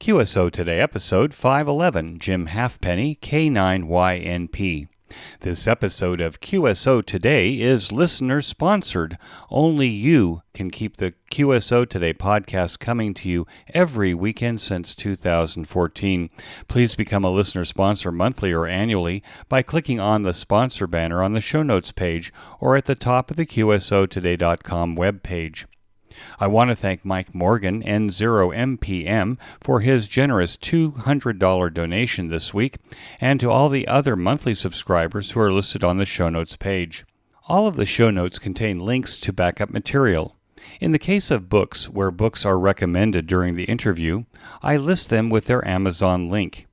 QSO Today, episode 511, Jim Halfpenny K9YNP. This episode of QSO Today is listener-sponsored. Only you can keep the QSO Today podcast coming to you every weekend since 2014. Please become a listener sponsor monthly or annually by clicking on the sponsor banner on the show notes page or at the top of the QSOtoday.com webpage. I want to thank Mike Morgan, N0MPM, for his generous $200 donation this week, and to all the other monthly subscribers who are listed on the show notes page. All of the show notes contain links to backup material. In the case of books, where books are recommended during the interview, I list them with their Amazon link.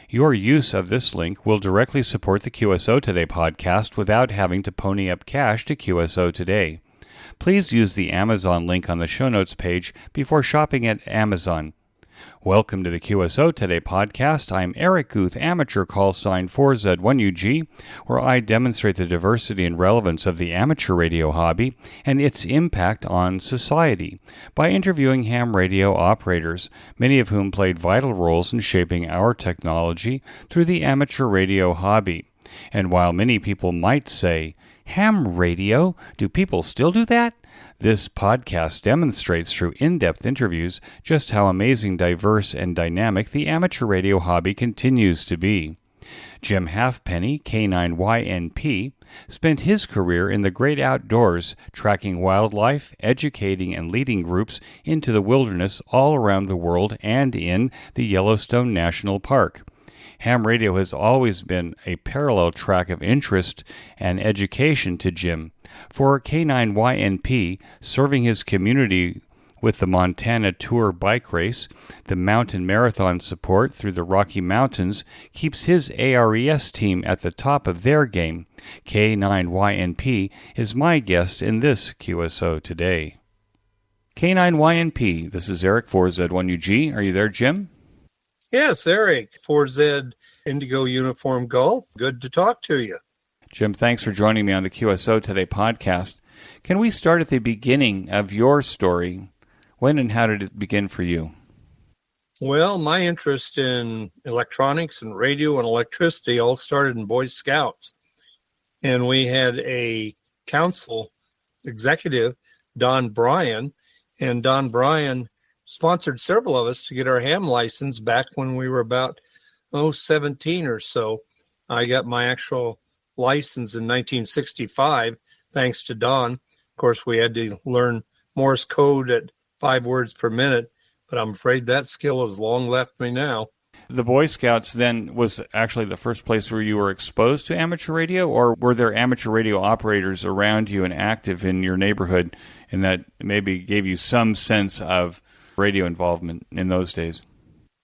Your use of this link will directly support the QSO Today podcast without having to pony up cash to QSO Today. Please use the Amazon link on the show notes page before shopping at Amazon. Welcome to the QSO Today podcast. I'm Eric Guth, amateur call sign 4Z1UG, where I demonstrate the diversity and relevance of the amateur radio hobby and its impact on society by interviewing ham radio operators, many of whom played vital roles in shaping our technology through the amateur radio hobby. And while many people might say, ham radio? Do people still do that? This podcast demonstrates through in-depth interviews just how amazing, diverse, and dynamic the amateur radio hobby continues to be. Jim Halfpenny, K9YNP, spent his career in the great outdoors, tracking wildlife, educating and leading groups into the wilderness all around the world and in the Yellowstone National Park. Ham radio has always been a parallel track of interest and education to Jim. For K9YNP, serving his community with the Montana Tour bike race, the mountain marathon support through the Rocky Mountains keeps his ARES team at the top of their game. K9YNP is my guest in this QSO Today. K9YNP, this is Eric 4Z1UG. Are you there, Jim? Yes, Eric, 4Z Indigo Uniform Golf. Good to talk to you. Jim, thanks for joining me on the QSO Today podcast. Can we start at the beginning of your story? When and how did it begin for you? Well, my interest in electronics and radio and electricity all started in Boy Scouts. And we had a council executive, Don Bryan, and Don Bryan sponsored several of us to get our ham license back when we were about 17 or so. I got my actual license in 1965, thanks to Don. Of course, we had to learn Morse code at 5 words per minute, but I'm afraid that skill has long left me now. The Boy Scouts then was actually the first place where you were exposed to amateur radio, or were there amateur radio operators around you and active in your neighborhood, and that maybe gave you some sense of radio involvement in those days?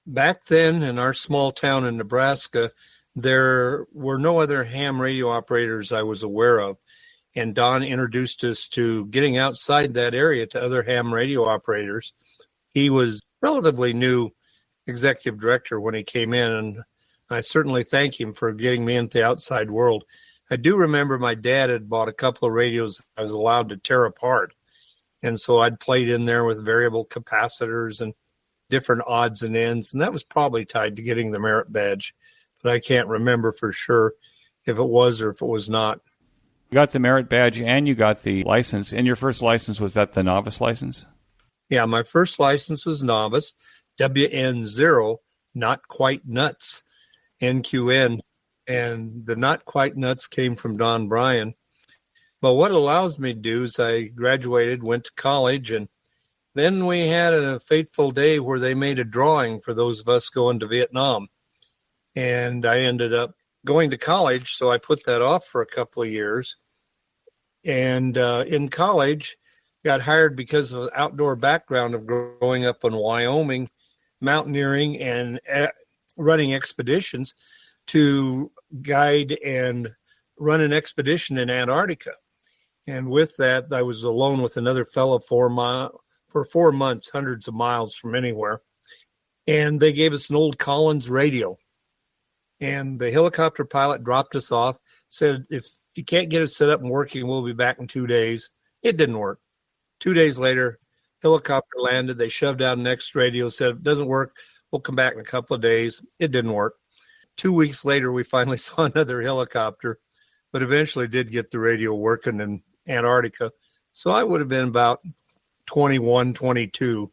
Back then, in our small town in Nebraska, there were no other ham radio operators I was aware of. And Don introduced us to getting outside that area to other ham radio operators. He was relatively new executive director when he came in, and I certainly thank him for getting me into the outside world. I do remember my dad had bought a couple of radios I was allowed to tear apart. And so I'd played in there with variable capacitors and different odds and ends. And that was probably tied to getting the merit badge. But I can't remember for sure if it was or if it was not. You got the merit badge and you got the license. And your first license, was that the novice license? Yeah, my first license was novice, WN0, not quite nuts, NQN. And the not quite nuts came from Don Bryan. But what it allows me to do is I graduated, went to college, and then we had a fateful day where they made a drawing for those of us going to Vietnam. And I ended up going to college, so I put that off for a couple of years. And in college, got hired because of the outdoor background of growing up in Wyoming, mountaineering and running expeditions, to guide and run an expedition in Antarctica. And with that, I was alone with another fellow for 4 months, hundreds of miles from anywhere. And they gave us an old Collins radio. And the helicopter pilot dropped us off, said, if you can't get it set up and working, we'll be back in 2 days. It didn't work. 2 days later, helicopter landed. They shoved out an X radio, said, if it doesn't work, We'll come back in a couple of days. It didn't work. 2 weeks later, we finally saw another helicopter, but eventually did get the radio working in Antarctica. So I would have been about 21, 22.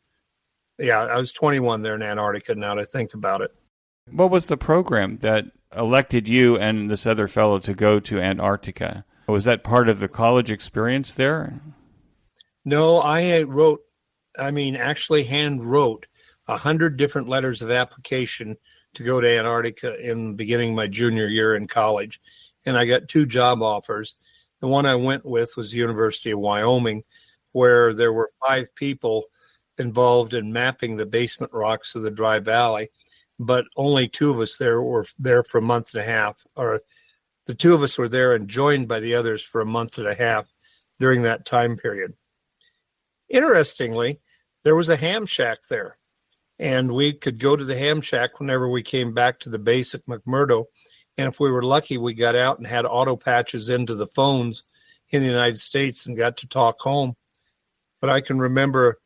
Yeah, I was 21 there in Antarctica now that I think about it. What was the program that elected you and this other fellow to go to Antarctica? Was that part of the college experience there? No, I actually hand wrote 100 different letters of application to go to Antarctica in beginning my junior year in college. And I got 2 job offers. The one I went with was the University of Wyoming, where there were 5 people involved in mapping the basement rocks of the Dry Valley, but only 2 of us there were there for a month and a half, or the 2 of us were there and joined by the others for a month and a half during that time period. Interestingly, there was a ham shack there, and we could go to the ham shack whenever we came back to the base at McMurdo. And if we were lucky, we got out and had auto patches into the phones in the United States and got to talk home. But I can remember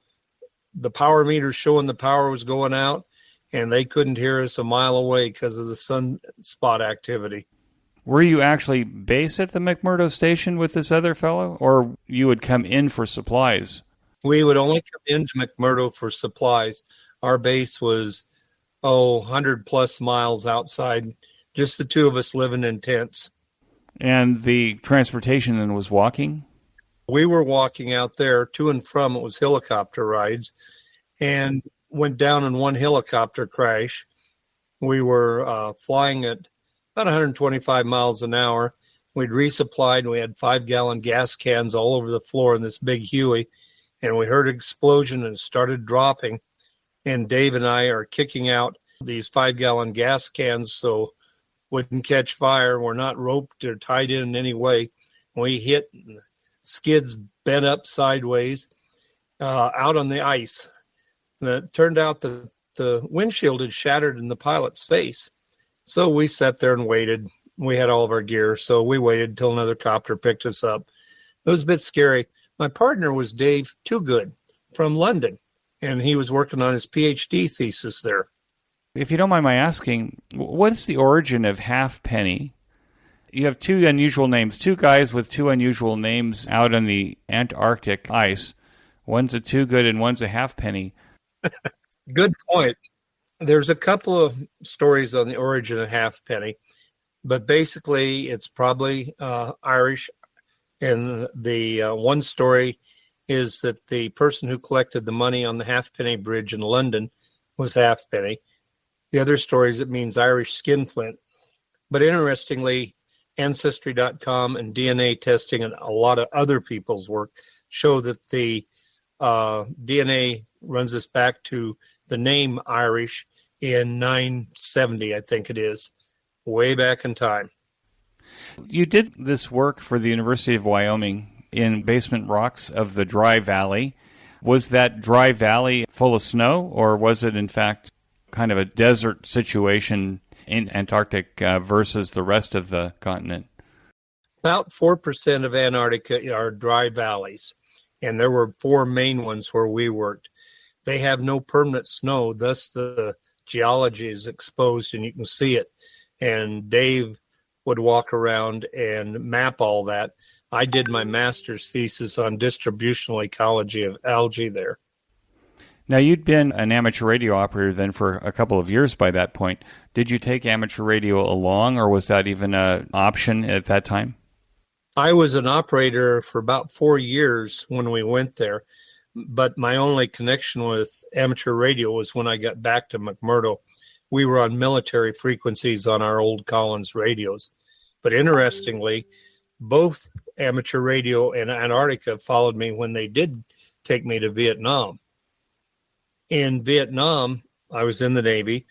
the power meters showing the power was going out, and they couldn't hear us a mile away because of the sunspot activity. Were you actually based at the McMurdo station with this other fellow, or you would come in for supplies? We would only come into McMurdo for supplies. Our base was, 100 plus miles outside, just the 2 of us living in tents. And the transportation then was walking? We were walking out there to and from. It was helicopter rides, and went down in one helicopter crash. We were flying at about 125 miles an hour. We'd resupplied, and we had 5-gallon gas cans all over the floor in this big Huey, and we heard an explosion and it started dropping. And Dave and I are kicking out these 5-gallon gas cans so wouldn't catch fire. We're not roped or tied in any way. We hit, skids bent up sideways out on the ice. And it turned out that the windshield had shattered in the pilot's face. So we sat there and waited. We had all of our gear, so we waited until another copter picked us up. It was a bit scary. My partner was Dave Toogood from London, and he was working on his PhD thesis there. If you don't mind my asking, what is the origin of Halfpenny? You have 2 unusual names, 2 guys with 2 unusual names out on the Antarctic ice. One's a Toogood and one's a Halfpenny. Good point. There's a couple of stories on the origin of Halfpenny, but basically it's probably Irish. And the one story is that the person who collected the money on the Halfpenny Bridge in London was Halfpenny. The other story is it means Irish skinflint. But interestingly, Ancestry.com and DNA testing and a lot of other people's work show that the DNA runs us back to the name Irish in 970, I think it is, way back in time. You did this work for the University of Wyoming in basement rocks of the Dry Valley. Was that Dry Valley full of snow, or was it in fact kind of a desert situation in Antarctic versus the rest of the continent? About 4% of Antarctica are dry valleys, and there were 4 main ones where we worked. They have no permanent snow, thus the geology is exposed and you can see it. And Dave would walk around and map all that. I did my master's thesis on distributional ecology of algae there. Now, you'd been an amateur radio operator then for a couple of years by that point. Did you take amateur radio along, or was that even an option at that time? I was an operator for about 4 years when we went there, but my only connection with amateur radio was when I got back to McMurdo. We were on military frequencies on our old Collins radios. But interestingly, both amateur radio and Antarctica followed me when they did take me to Vietnam. In Vietnam, I was in the Navy,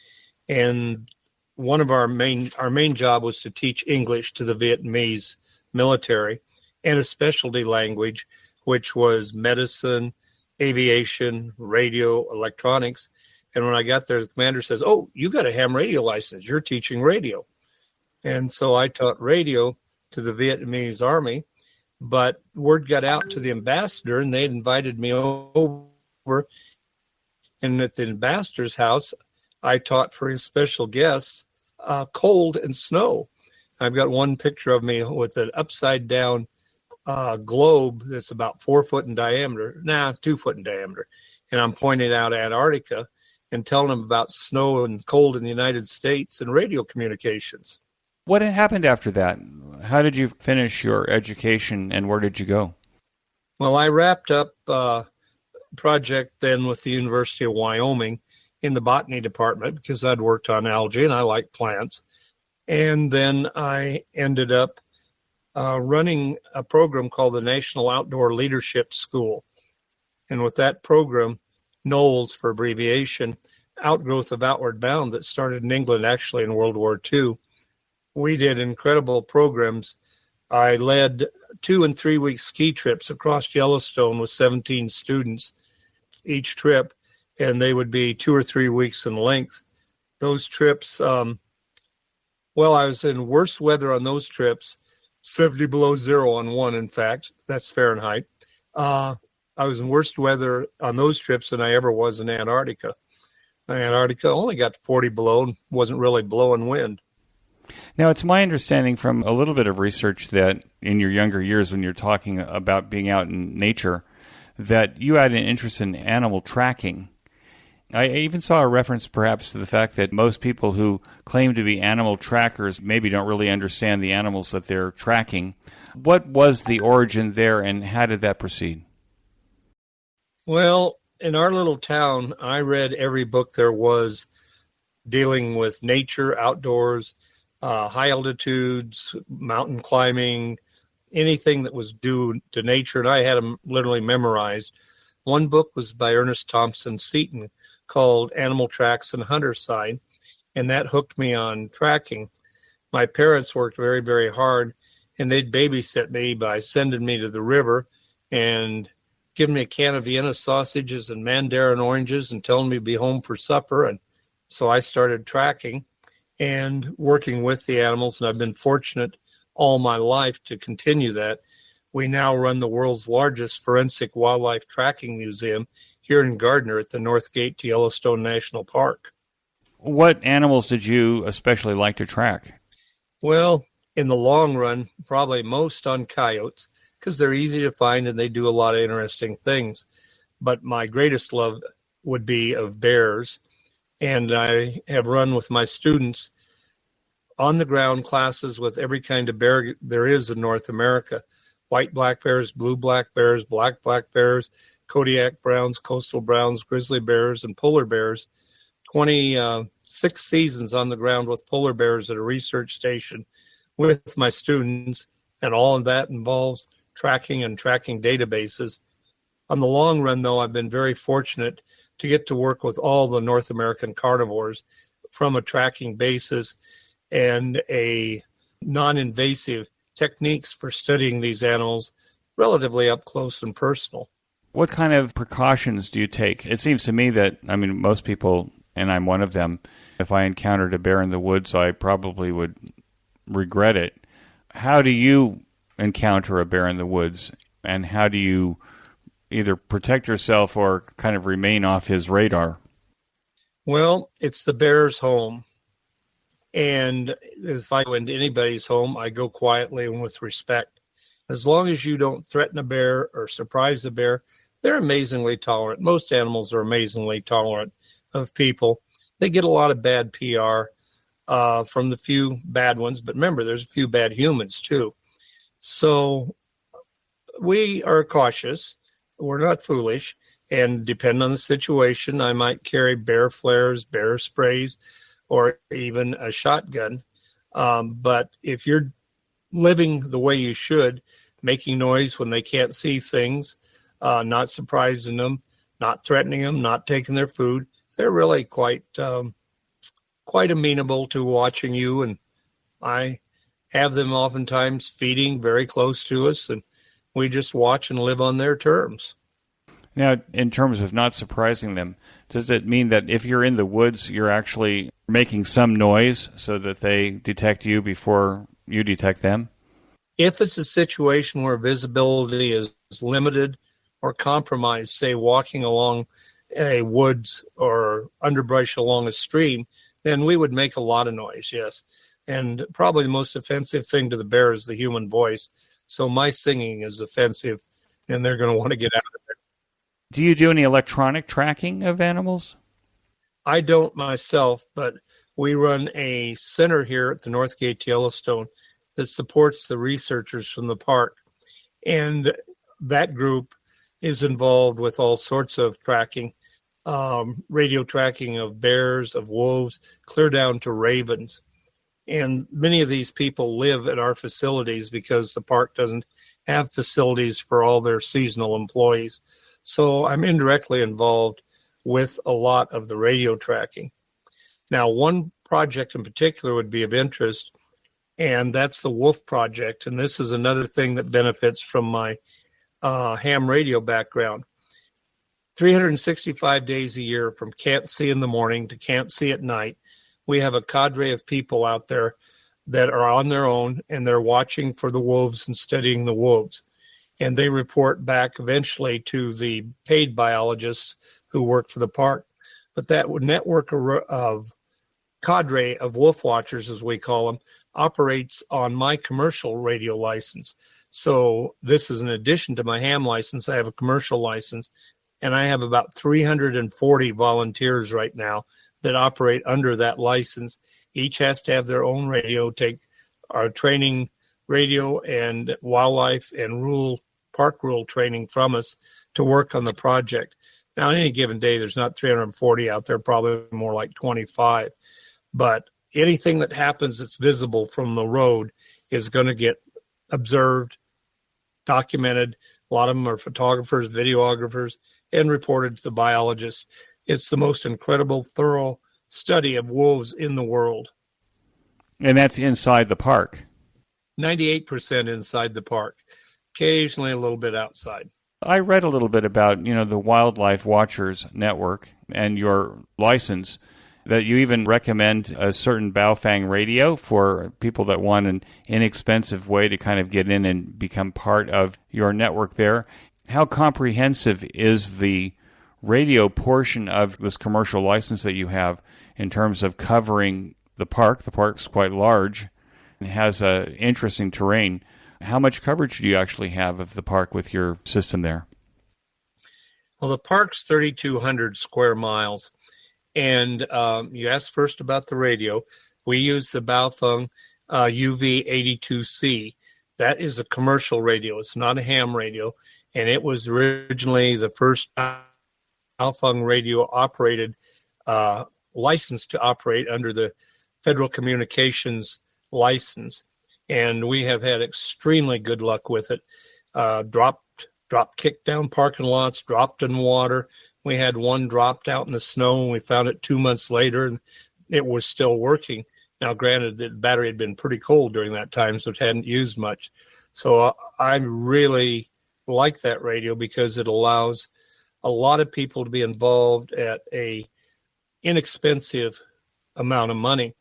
and one of our main job was to teach English to the Vietnamese military and a specialty language, which was medicine, aviation, radio, electronics. And when I got there, the commander says, "Oh, you got a ham radio license. You're teaching radio." And so I taught radio to the Vietnamese army, but word got out to the ambassador, and they invited me over. And at the ambassador's house, I taught for his special guests cold and snow. I've got one picture of me with an upside down globe that's about 4 foot in diameter, 2 foot in diameter. And I'm pointing out Antarctica and telling them about snow and cold in the United States and radio communications. What happened after that? How did you finish your education and where did you go? Well, I wrapped up a project then with the University of Wyoming in the botany department because I'd worked on algae and I like plants. And then I ended up running a program called the National Outdoor Leadership School. And with that program, NOLS for abbreviation, Outgrowth of Outward Bound, that started in England actually in World War II, we did incredible programs. I led 2 and 3 week ski trips across Yellowstone with 17 students each trip, and they would be 2 or 3 weeks in length. Those trips, I was in worse weather on those trips, 70 below zero on one, in fact. That's Fahrenheit. I was in worse weather on those trips than I ever was in Antarctica. Antarctica only got 40 below and wasn't really blowing wind. Now, it's my understanding from a little bit of research that in your younger years when you're talking about being out in nature, that you had an interest in animal tracking. I even saw a reference perhaps to the fact that most people who claim to be animal trackers maybe don't really understand the animals that they're tracking. What was the origin there and how did that proceed? Well, in our little town, I read every book there was dealing with nature, outdoors, high altitudes, mountain climbing, anything that was due to nature, and I had them literally memorized. One book was by Ernest Thompson Seton called Animal Tracks and Hunter Sign, and that hooked me on tracking. My parents worked very, very hard, and they'd babysit me by sending me to the river and giving me a can of Vienna sausages and mandarin oranges and telling me to be home for supper. And so I started tracking and working with the animals, and I've been fortunate all my life to continue that. We now run the world's largest forensic wildlife tracking museum here in Gardner at the North Gate to Yellowstone National Park. What animals did you especially like to track? Well, in the long run, probably most on coyotes because they're easy to find and they do a lot of interesting things. But my greatest love would be of bears. And I have run with my students on the ground classes with every kind of bear there is in North America. White black bears, blue black bears, black bears, Kodiak browns, coastal browns, grizzly bears, and polar bears. 26 seasons on the ground with polar bears at a research station with my students, and all of that involves tracking databases. On the long run, though, I've been very fortunate to get to work with all the North American carnivores from a tracking basis and a non-invasive techniques for studying these animals relatively up close and personal. What kind of precautions do you take? It seems to me that, most people, and I'm one of them, if I encountered a bear in the woods, I probably would regret it. How do you encounter a bear in the woods, and how do you either protect yourself or kind of remain off his radar? Well, it's the bear's home. And if I go into anybody's home, I go quietly and with respect. As long as you don't threaten a bear or surprise a bear, they're amazingly tolerant. Most animals are amazingly tolerant of people. They get a lot of bad PR from the few bad ones. But remember, there's a few bad humans too. So we are cautious. We're not foolish. And depending on the situation, I might carry bear flares, bear sprays, or even a shotgun. But if you're living the way you should, making noise when they can't see things, not surprising them, not threatening them, not taking their food, they're really quite amenable to watching you. And I have them oftentimes feeding very close to us, and we just watch and live on their terms. Now, in terms of not surprising them, does it mean that if you're in the woods, you're actually making some noise so that they detect you before you detect them? If it's a situation where visibility is limited or compromised, say walking along a woods or underbrush along a stream, then we would make a lot of noise, yes. And probably the most offensive thing to the bear is the human voice. So my singing is offensive, and they're going to want to get out of it. Do you do any electronic tracking of animals? I don't myself, but we run a center here at the North Gate to Yellowstone that supports the researchers from the park. And that group is involved with all sorts of tracking, radio tracking of bears, of wolves, clear down to ravens. And many of these people live at our facilities because the park doesn't have facilities for all their seasonal employees. So I'm indirectly involved with a lot of the radio tracking. Now, one project in particular would be of interest, and that's the Wolf Project. And this is another thing that benefits from my ham radio background. 365 days a year, from can't see in the morning to can't see at night, we have a cadre of people out there that are on their own, and they're watching for the wolves and studying the wolves. And they report back eventually to the paid biologists who work for the park. But that network of cadre of wolf watchers, as we call them, operates on my commercial radio license. So this is in addition to my ham license. I have a commercial license, and I have about 340 volunteers right now that operate under that license. Each has to have their own radio, take our training radio and wildlife and park rule training from us to work on the project. Now, on any given day, there's not 340 out there, probably more like 25. But anything that happens that's visible from the road is going to get observed, documented. A lot of them are photographers, videographers, and reported to the biologists. It's the most incredible, thorough study of wolves in the world. And that's inside the park? 98% inside the park, occasionally a little bit outside. I read a little bit about, the Wildlife Watchers Network and your license, that you even recommend a certain Baofeng radio for people that want an inexpensive way to kind of get in and become part of your network there. How comprehensive is the radio portion of this commercial license that you have in terms of covering the park? The park's quite large and has interesting terrain. How much coverage do you actually have of the park with your system there? Well, the park's 3,200 square miles. And you asked first about the radio. We use the Baofeng UV82C. That is a commercial radio. It's not a ham radio. And it was originally the first Baofeng radio operated, licensed to operate under the Federal Communications license. And we have had extremely good luck with it. Dropped, kicked down parking lots, dropped in water. We had one dropped out in the snow, and we found it 2 months later, and it was still working. Now, granted, the battery had been pretty cold during that time, so it hadn't used much. So I really like that radio because it allows a lot of people to be involved at a inexpensive amount of money.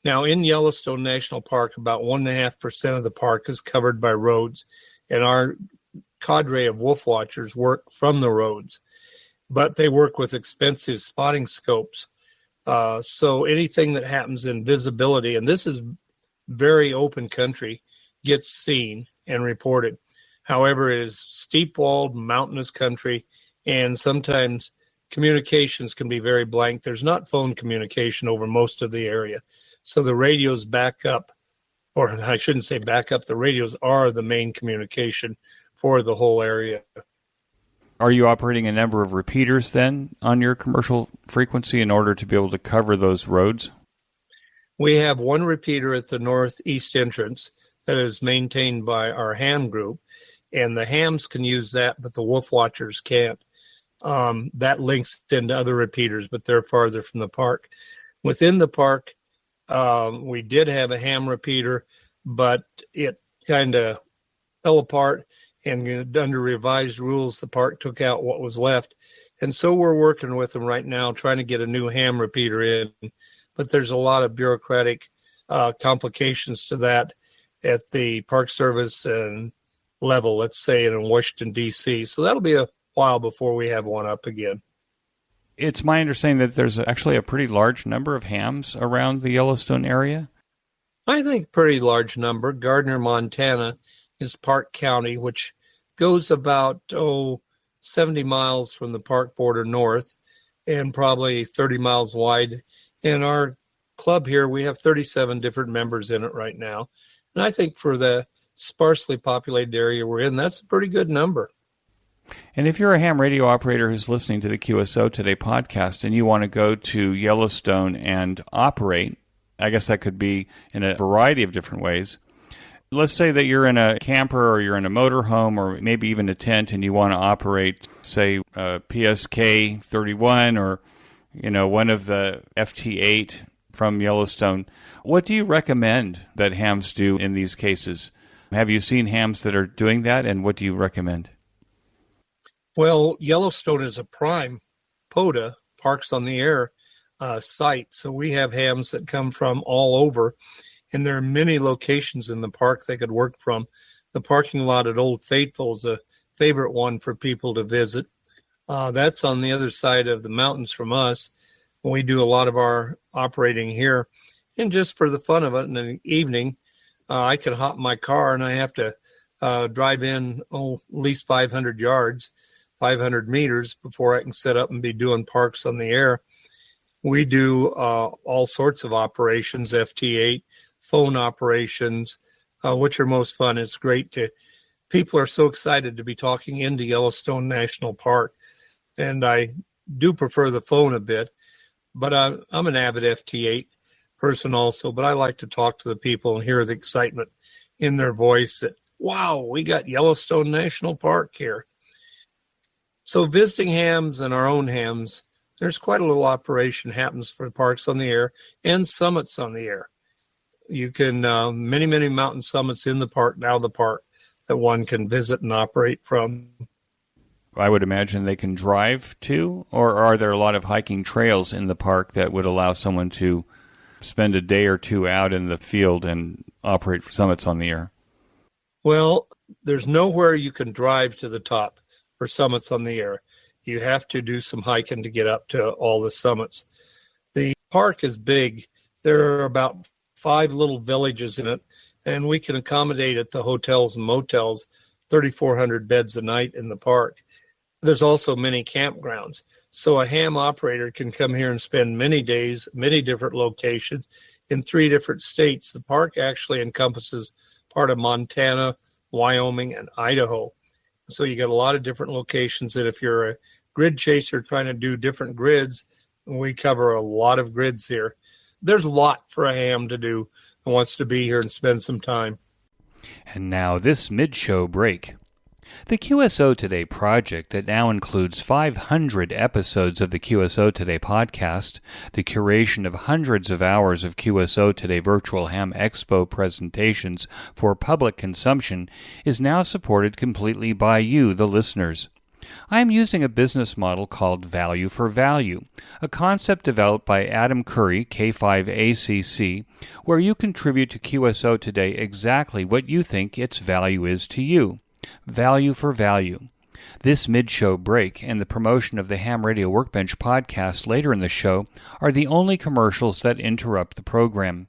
Now, in Yellowstone National Park, about 1.5% of the park is covered by roads, and our cadre of wolf watchers work from the roads, but they work with expensive spotting scopes. So anything that happens in visibility, and this is very open country, gets seen and reported. However, it is steep-walled, mountainous country, and sometimes communications can be very blank. There's not phone communication over most of the area. So the radios back up, or I shouldn't say back up, the radios are the main communication for the whole area. Are you operating a number of repeaters then on your commercial frequency in order to be able to cover those roads? We have one repeater at the northeast entrance that is maintained by our ham group, and the hams can use that, but the wolf watchers can't. That links into other repeaters, but they're farther from the park. Within the park, we did have a ham repeater, but it kind of fell apart, and under revised rules, the park took out what was left. And so we're working with them right now, trying to get a new ham repeater in. But there's a lot of bureaucratic complications to that at the Park Service and level, let's say in Washington, D.C. So that'll be a while before we have one up again. It's my understanding that there's actually a pretty large number of hams around the Yellowstone area. I think pretty large number. Gardner, Montana is Park County, which goes about 70 miles from the park border north and probably 30 miles wide. In our club here, we have 37 different members in it right now. And I think for the sparsely populated area we're in, that's a pretty good number. And if you're a ham radio operator who's listening to the QSO Today podcast and you want to go to Yellowstone and operate, I guess that could be in a variety of different ways. Let's say that you're in a camper or you're in a motorhome or maybe even a tent and you want to operate, say, PSK 31 or, one of the FT8 from Yellowstone. What do you recommend that hams do in these cases? Have you seen hams that are doing that, and what do you recommend? Well, Yellowstone is a prime POTA, Parks on the Air, site. So we have hams that come from all over, and there are many locations in the park they could work from. The parking lot at Old Faithful is a favorite one for people to visit. That's on the other side of the mountains from us. We do a lot of our operating here. And just for the fun of it, in the evening, I can hop in my car and I have to drive in, at least 500 yards, 500 meters before I can set up and be doing Parks on the Air. We do all sorts of operations, FT8, phone operations, which are most fun. It's great people are so excited to be talking into Yellowstone National Park. And I do prefer the phone a bit, but I'm an avid FT8 person also, but I like to talk to the people and hear the excitement in their voice that, wow, we got Yellowstone National Park here. So visiting hams and our own hams, there's quite a little operation happens for Parks on the Air and Summits on the Air. You can, many, many mountain summits in the park, now the park, that one can visit and operate from. I would imagine they can drive to, or are there a lot of hiking trails in the park that would allow someone to spend a day or two out in the field and operate Summits on the Air? Well, there's nowhere you can drive to the top for Summits on the Air. You have to do some hiking to get up to all the summits. The park is big. There are about 5 little villages in it, and we can accommodate at the hotels and motels 3,400 beds a night in the park. There's also many campgrounds. So a ham operator can come here and spend many days, many different locations in 3 different states. The park actually encompasses part of Montana, Wyoming, and Idaho. So you got a lot of different locations that if you're a grid chaser trying to do different grids, we cover a lot of grids here. There's a lot for a ham to do who wants to be here and spend some time. And now this mid-show break. The QSO Today project that now includes 500 episodes of the QSO Today podcast, the curation of hundreds of hours of QSO Today Virtual Ham Expo presentations for public consumption, is now supported completely by you, the listeners. I am using a business model called Value for Value, a concept developed by Adam Curry, K9YNP, where you contribute to QSO Today exactly what you think its value is to you. Value for Value. This mid-show break and the promotion of the Ham Radio Workbench podcast later in the show are the only commercials that interrupt the program.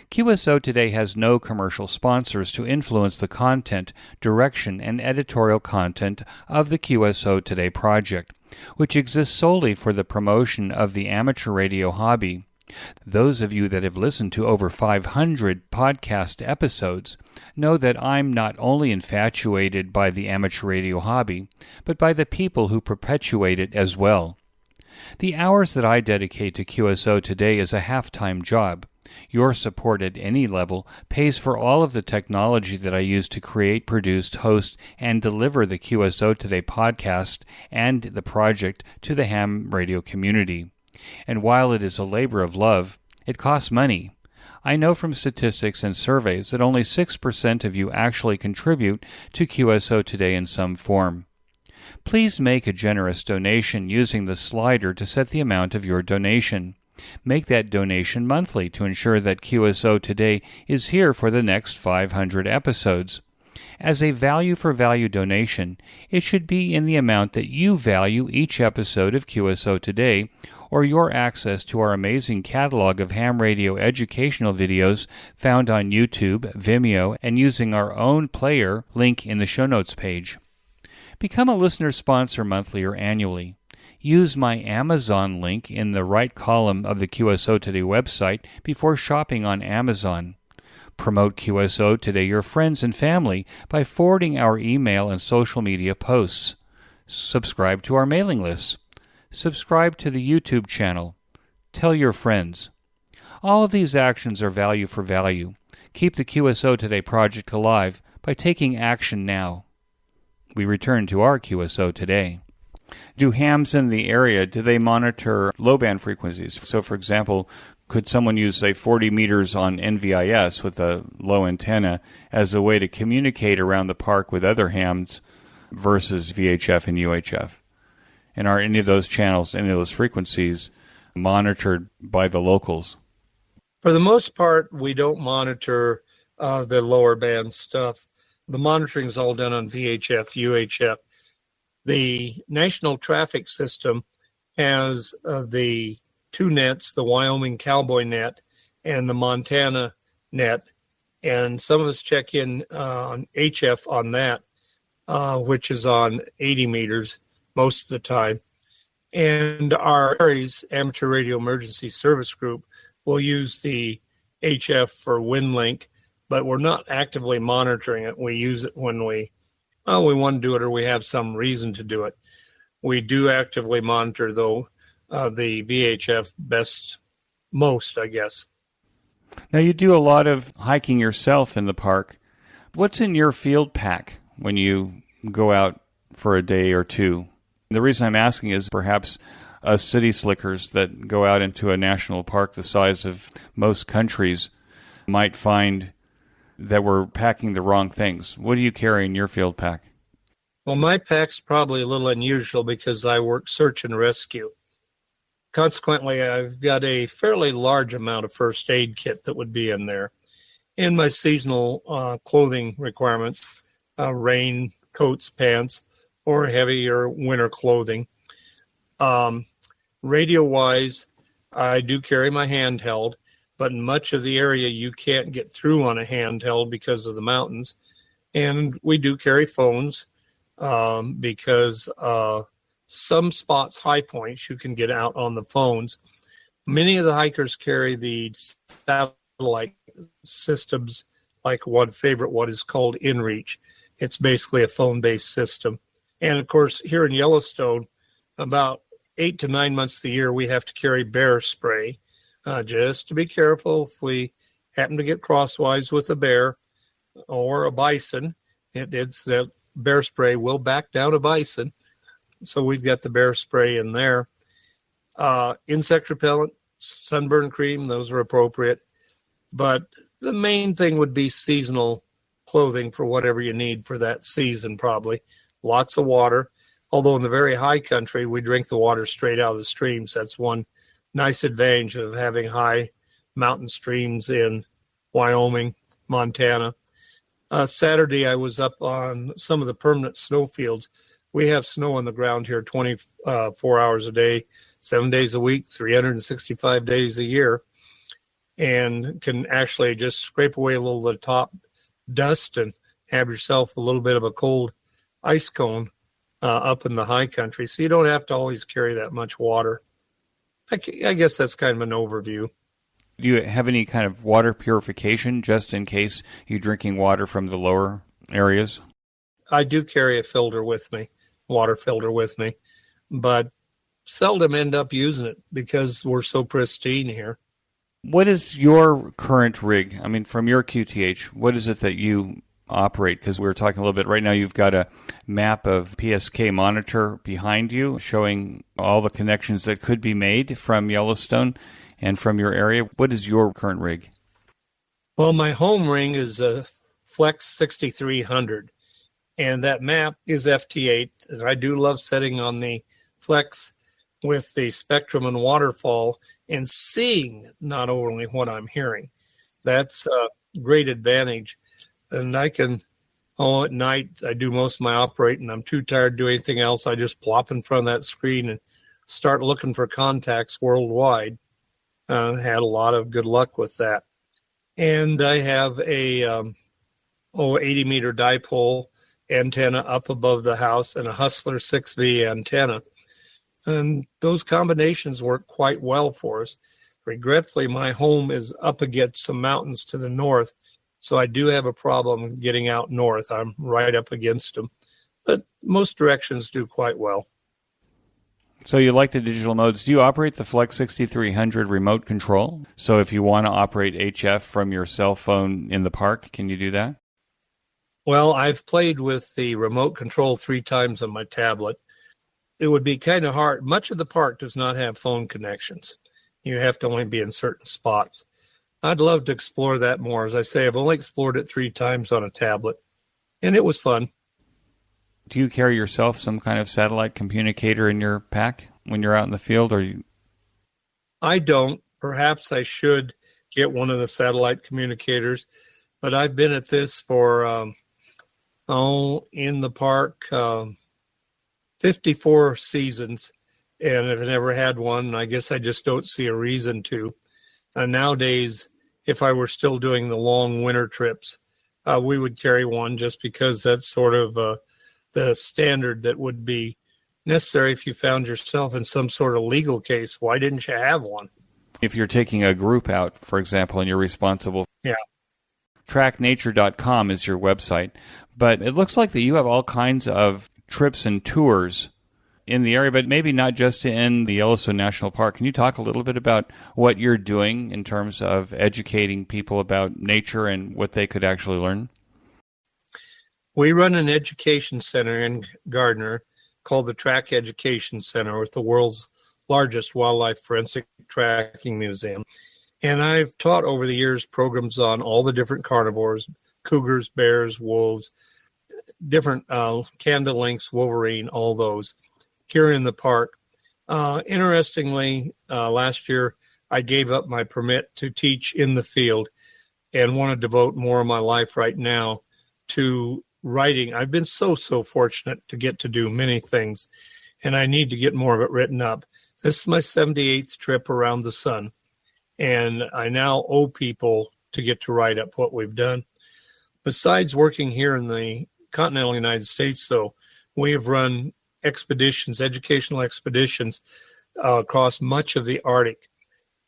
QSO Today has no commercial sponsors to influence the content, direction, and editorial content of the QSO Today project, which exists solely for the promotion of the amateur radio hobby. Those of you that have listened to over 500 podcast episodes know that I'm not only infatuated by the amateur radio hobby, but by the people who perpetuate it as well. The hours that I dedicate to QSO Today is a half-time job. Your support at any level pays for all of the technology that I use to create, produce, host, and deliver the QSO Today podcast and the project to the ham radio community. And while it is a labor of love, it costs money. I know from statistics and surveys that only 6% of you actually contribute to QSO Today in some form. Please make a generous donation using the slider to set the amount of your donation. Make that donation monthly to ensure that QSO Today is here for the next 500 episodes. As a value-for-value donation, it should be in the amount that you value each episode of QSO Today, or your access to our amazing catalog of ham radio educational videos found on YouTube, Vimeo, and using our own player link in the show notes page. Become a listener sponsor monthly or annually. Use my Amazon link in the right column of the QSO Today website before shopping on Amazon. Promote QSO to your friends and family by forwarding our email and social media posts. Subscribe to our mailing lists. Subscribe to the YouTube channel. Tell your friends. All of these actions are value for value. Keep the QSO Today project alive by taking action now. We return to our QSO Today. Do hams in the area, do they monitor low-band frequencies? So, for example, could someone use, say, 40 meters on NVIS with a low antenna as a way to communicate around the park with other hams versus VHF and UHF? And are any of those channels, any of those frequencies monitored by the locals? For the most part, we don't monitor the lower band stuff. The monitoring is all done on VHF, UHF. The National Traffic System has the two nets, the Wyoming Cowboy net and the Montana net. And some of us check in on HF on that, which is on 80 meters most of the time. And our ARES, Amateur Radio Emergency Service Group, will use the HF for WinLink, but we're not actively monitoring it. We use it when we want to do it or we have some reason to do it. We do actively monitor, though, the VHF most, I guess. Now, you do a lot of hiking yourself in the park. What's in your field pack when you go out for a day or two? The reason I'm asking is perhaps us city slickers that go out into a national park the size of most countries might find that we're packing the wrong things. What do you carry in your field pack? Well, my pack's probably a little unusual because I work search and rescue. Consequently, I've got a fairly large amount of first aid kit that would be in there. And my seasonal clothing requirements, rain, coats, pants, or heavier winter clothing. Radio-wise, I do carry my handheld, but in much of the area you can't get through on a handheld because of the mountains. And we do carry phones because some spots, high points, you can get out on the phones. Many of the hikers carry the satellite systems, like one is called InReach. It's basically a phone-based system. And, of course, here in Yellowstone, about 8 to 9 months of the year, we have to carry bear spray, just to be careful if we happen to get crosswise with a bear or a bison. It's the bear spray will back down a bison. So we've got the bear spray in there. Insect repellent, sunburn cream, those are appropriate. But the main thing would be seasonal clothing for whatever you need for that season, probably. Lots of water. Although in the very high country, we drink the water straight out of the streams. That's one nice advantage of having high mountain streams in Wyoming, Montana. Saturday, I was up on some of the permanent snow fields. We have snow on the ground here 24 hours a day, 7 days a week, 365 days a year, and can actually just scrape away a little of the top dust and have yourself a little bit of a cold ice cone up in the high country. So you don't have to always carry that much water. I guess that's kind of an overview. Do you have any kind of water purification just in case you're drinking water from the lower areas? I do carry a filter with me, water filter with me, but seldom end up using it because we're so pristine here. What is your current rig? I mean, from your QTH, what is it that you operate? Because we were talking a little bit right now, you've got a map of PSK monitor behind you showing all the connections that could be made from Yellowstone and from your area. What is your current rig? Well, my home ring is a Flex 6300, and that map is FT8. And I do love setting on the Flex with the spectrum and waterfall and seeing not only what I'm hearing. That's a great advantage. And I can At night, I do most of my operating. I'm too tired to do anything else. I just plop in front of that screen and start looking for contacts worldwide. Had a lot of good luck with that. And I have a 80-meter dipole antenna up above the house and a Hustler 6V antenna. And those combinations work quite well for us. Regretfully, my home is up against some mountains to the north, so I do have a problem getting out north. I'm right up against them. But most directions do quite well. So you like the digital modes. Do you operate the Flex 6300 remote control? So if you want to operate HF from your cell phone in the park, can you do that? Well, I've played with the remote control 3 times on my tablet. It would be kind of hard. Much of the park does not have phone connections. You have to only be in certain spots. I'd love to explore that more. As I say, I've only explored it 3 times on a tablet, and it was fun. Do you carry yourself some kind of satellite communicator in your pack when you're out in the field? I don't. Perhaps I should get one of the satellite communicators, but I've been at this for, in the park, 54 seasons, and I've never had one. I guess I just don't see a reason to. Nowadays, if I were still doing the long winter trips, we would carry one just because that's sort of the standard that would be necessary if you found yourself in some sort of legal case. Why didn't you have one? If you're taking a group out, for example, and you're responsible. Yeah. Tracknature.com is your website, but it looks like that you have all kinds of trips and tours in the area, but maybe not just in the Yellowstone National Park. Can you talk a little bit about what you're doing in terms of educating people about nature and what they could actually learn? We run an education center in Gardner called the Track Education Center with the world's largest wildlife forensic tracking museum. And I've taught over the years programs on all the different carnivores, cougars, bears, wolves, different Canada lynx, wolverine, all those here in the park. Interestingly, last year I gave up my permit to teach in the field and want to devote more of my life right now to writing. I've been so fortunate to get to do many things, and I need to get more of it written up. This is my 78th trip around the sun, and I now owe people to get to write up what we've done. Besides working here in the continental United States, though, we have run expeditions, educational expeditions across much of the Arctic,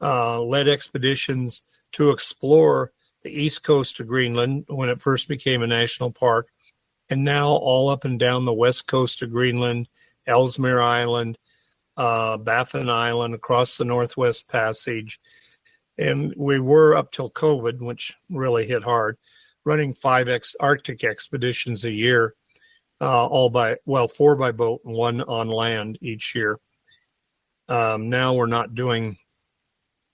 led expeditions to explore the east coast of Greenland when it first became a national park, and now all up and down the west coast of Greenland, Ellesmere Island, Baffin Island, across the Northwest Passage. And we were, up till COVID, which really hit hard, running 5 Arctic expeditions a year, 4 by boat and 1 on land each year. Now we're not doing,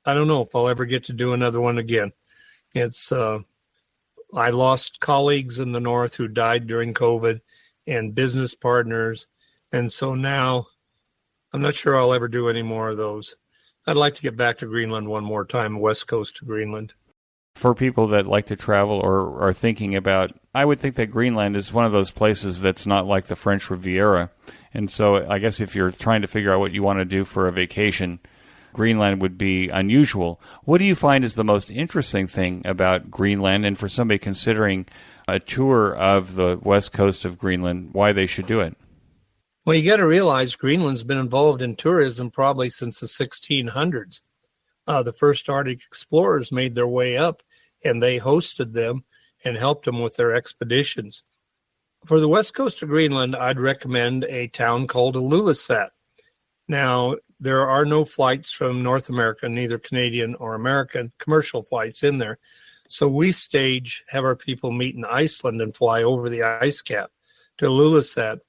I don't know if I'll ever get to do another one again. It's, I lost colleagues in the north who died during COVID and business partners. And so now I'm not sure I'll ever do any more of those. I'd like to get back to Greenland one more time, west coast to Greenland. For people that like to travel or are thinking about, I would think that Greenland is one of those places that's not like the French Riviera. And so I guess if you're trying to figure out what you want to do for a vacation, Greenland would be unusual. What do you find is the most interesting thing about Greenland, and for somebody considering a tour of the west coast of Greenland, why they should do it? Well, you got to realize Greenland's been involved in tourism probably since the 1600s. The first Arctic explorers made their way up, and they hosted them and helped them with their expeditions. For the west coast of Greenland, I'd recommend a town called Ilulissat. Now, there are no flights from North America, neither Canadian or American commercial flights in there. So we have our people meet in Iceland and fly over the ice cap to Ilulissat.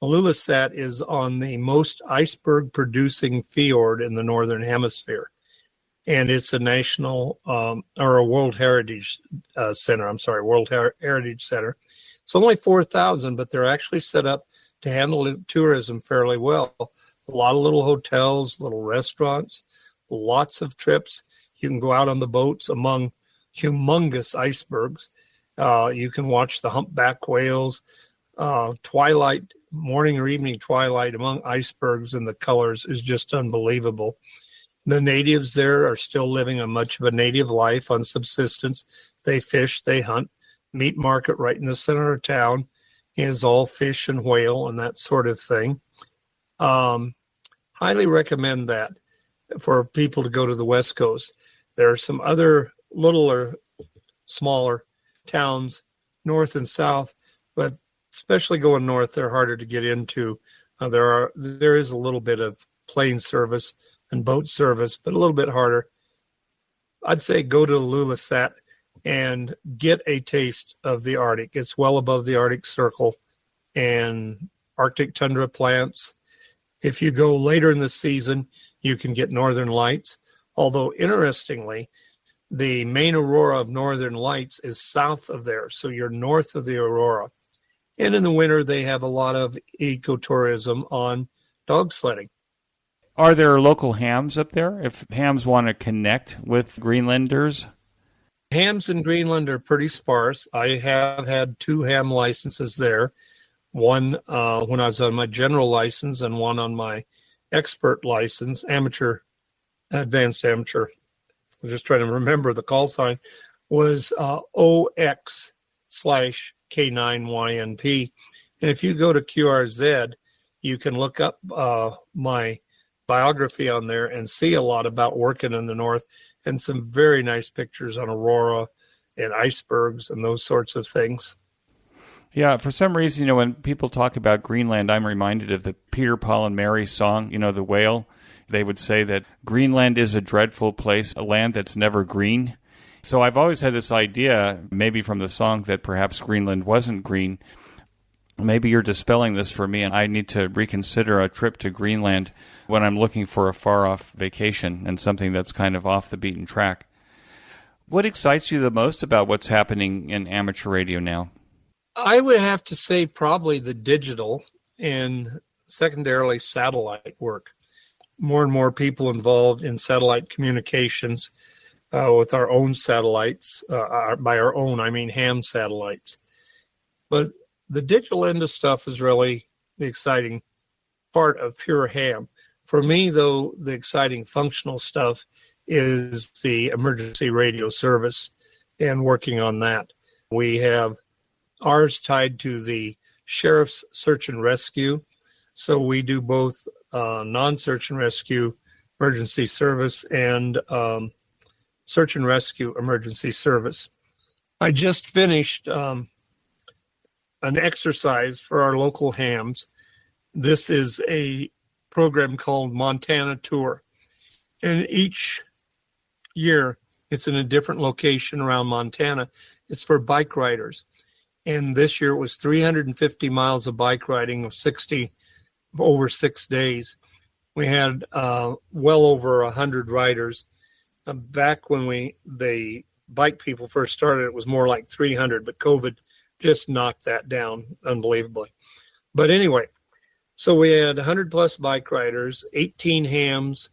Ilulissat is on the most iceberg-producing fjord in the Northern Hemisphere. And it's a national, or a World Heritage Center. World Heritage Center. It's only 4,000, but they're actually set up to handle tourism fairly well. A lot of little hotels, little restaurants, lots of trips. You can go out on the boats among humongous icebergs. You can watch the humpback whales, twilight, morning or evening twilight among icebergs, and the colors is just unbelievable. The natives there are still living a much of a native life on subsistence. They fish, they hunt. Meat market right in the center of town is all fish and whale and that sort of thing. Highly recommend that for people to go to the West Coast. There are some other littler, smaller towns north and south, but especially going north, they're harder to get into. There is a little bit of plane service and boat service, but a little bit harder. I'd say go to Ilulissat and get a taste of the Arctic. It's well above the Arctic Circle and Arctic tundra plants. If you go later in the season, you can get northern lights. Although, interestingly, the main aurora of northern lights is south of there, so you're north of the aurora. And in the winter, they have a lot of ecotourism on dog sledding. Are there local hams up there if hams want to connect with Greenlanders? Hams in Greenland are pretty sparse. I have had 2 ham licenses there. One when I was on my general license and one on my expert license, advanced amateur. I'm just trying to remember the call sign, was OX/K9YNP. And if you go to QRZ, you can look up my biography on there and see a lot about working in the north and some very nice pictures on aurora and icebergs and those sorts of things. Yeah, for some reason, when people talk about Greenland, I'm reminded of the Peter, Paul, and Mary song, the whale. They would say that Greenland is a dreadful place, a land that's never green. So I've always had this idea, maybe from the song, that perhaps Greenland wasn't green. Maybe you're dispelling this for me, and I need to reconsider a trip to Greenland when I'm looking for a far-off vacation and something that's kind of off the beaten track. What excites you the most about what's happening in amateur radio now? I would have to say probably the digital and secondarily satellite work. More and more people involved in satellite communications with our own satellites. By our own, I mean ham satellites. But the digital end of stuff is really the exciting part of pure ham. For me, though, the exciting functional stuff is the emergency radio service and working on that. We have ours tied to the Sheriff's Search and Rescue. So we do both non-search and rescue emergency service and search and rescue emergency service. I just finished an exercise for our local hams. This is a program called Montana Tour. And each year, it's in a different location around Montana. It's for bike riders. And this year it was 350 miles of bike riding of over 6 days. We had well over 100 riders. Back when the bike people first started, it was more like 300, but COVID just knocked that down unbelievably. But anyway, so we had 100 plus bike riders, 18 hams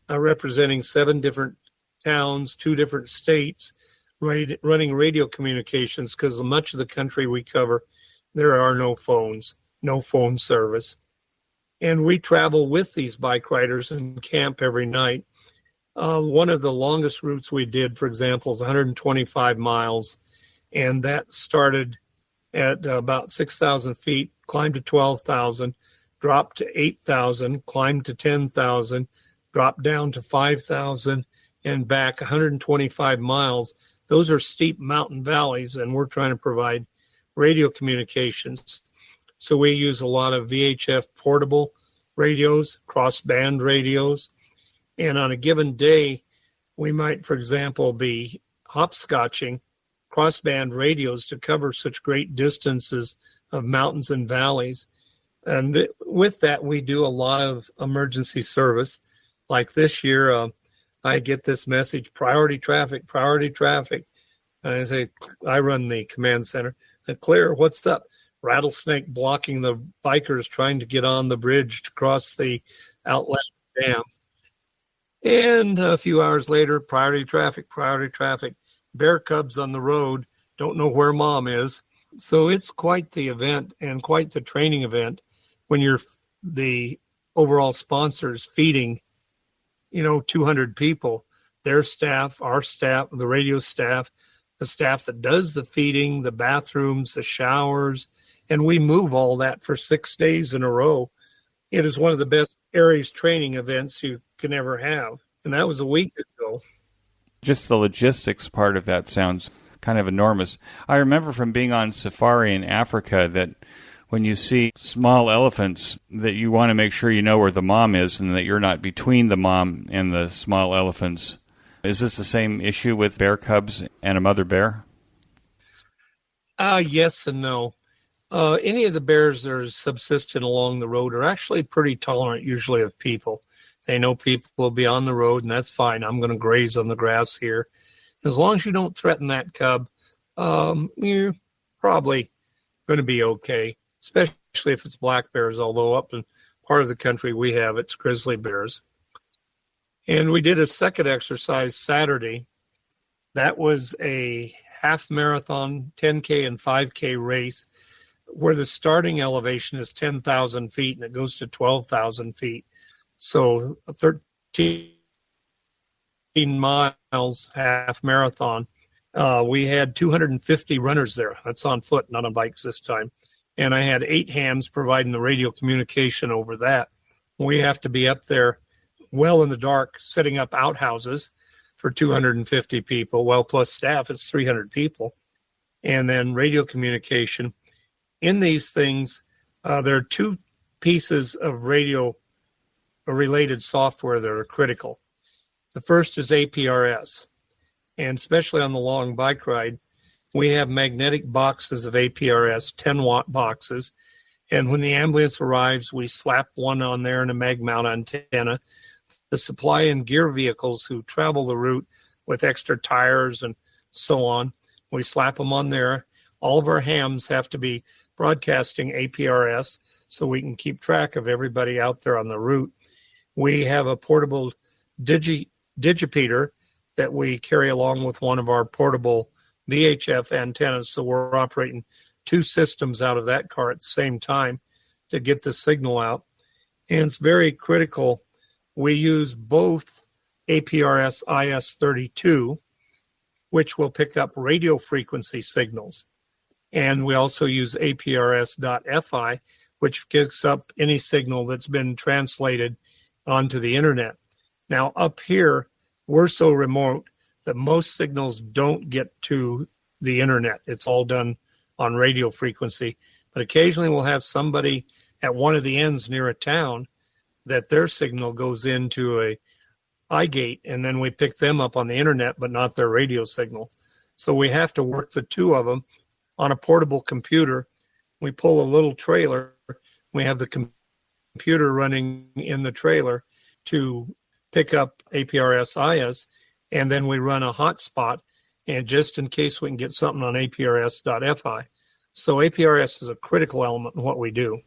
representing 7 different towns, 2 different states, running radio communications, because much of the country we cover, there are no phones, no phone service. And we travel with these bike riders and camp every night. One of the longest routes we did, for example, is 125 miles. And that started at about 6,000 feet, climbed to 12,000, dropped to 8,000, climbed to 10,000, dropped down to 5,000, and back 125 miles. Those are steep mountain valleys, and we're trying to provide radio communications. So we use a lot of VHF portable radios, cross-band radios. And on a given day, we might, for example, be hopscotching cross-band radios to cover such great distances of mountains and valleys. And with that, we do a lot of emergency service. Like this year, I get this message, priority traffic, priority traffic. And I say, I run the command center. And clear, what's up? Rattlesnake blocking the bikers trying to get on the bridge to cross the outlet dam. And a few hours later, priority traffic, bear cubs on the road don't know where mom is. So it's quite the event and quite the training event when you're the overall sponsors feeding, 200 people, their staff, our staff, the radio staff, the staff that does the feeding, the bathrooms, the showers, and we move all that for 6 days in a row. It is one of the best Aries training events you can ever have. And that was a week ago. Just the logistics part of that sounds kind of enormous. I remember from being on safari in Africa that when you see small elephants, that you want to make sure you know where the mom is and that you're not between the mom and the small elephants. Is this the same issue with bear cubs and a mother bear? Yes and no. Any of the bears that are subsisting along the road are actually pretty tolerant usually of people. They know people will be on the road, and that's fine. I'm going to graze on the grass here. As long as you don't threaten that cub, you're probably going to be okay, especially if it's black bears, although up in part of the country we have, it's grizzly bears. And we did a second exercise Saturday. That was a half marathon, 10K and 5K race where the starting elevation is 10,000 feet and it goes to 12,000 feet. So a 13 miles half marathon. We had 250 runners there. That's on foot, not on bikes this time. And I had 8 hams providing the radio communication over that. We have to be up there well in the dark, setting up outhouses for 250 people. Well, plus staff, it's 300 people. And then radio communication. In these things, there are 2 pieces of radio-related software that are critical. The first is APRS. And especially on the long bike ride, we have magnetic boxes of APRS, 10-watt boxes. And when the ambulance arrives, we slap one on there and a mag mount antenna. The supply and gear vehicles who travel the route with extra tires and so on, we slap them on there. All of our hams have to be broadcasting APRS so we can keep track of everybody out there on the route. We have a portable digipeater that we carry along with one of our portable VHF antennas, so we're operating 2 systems out of that car at the same time to get the signal out. And it's very critical. We use both APRS IS-32, which will pick up radio frequency signals. And we also use APRS.FI, which picks up any signal that's been translated onto the internet. Now, up here, we're so remote that most signals don't get to the internet. It's all done on radio frequency. But occasionally we'll have somebody at one of the ends near a town that their signal goes into a iGate, and then we pick them up on the internet, but not their radio signal. So we have to work the 2 of them on a portable computer. We pull a little trailer. We have the computer running in the trailer to pick up APRS-IS, and then we run a hotspot, and just in case we can get something on APRS.FI. So APRS is a critical element in what we do.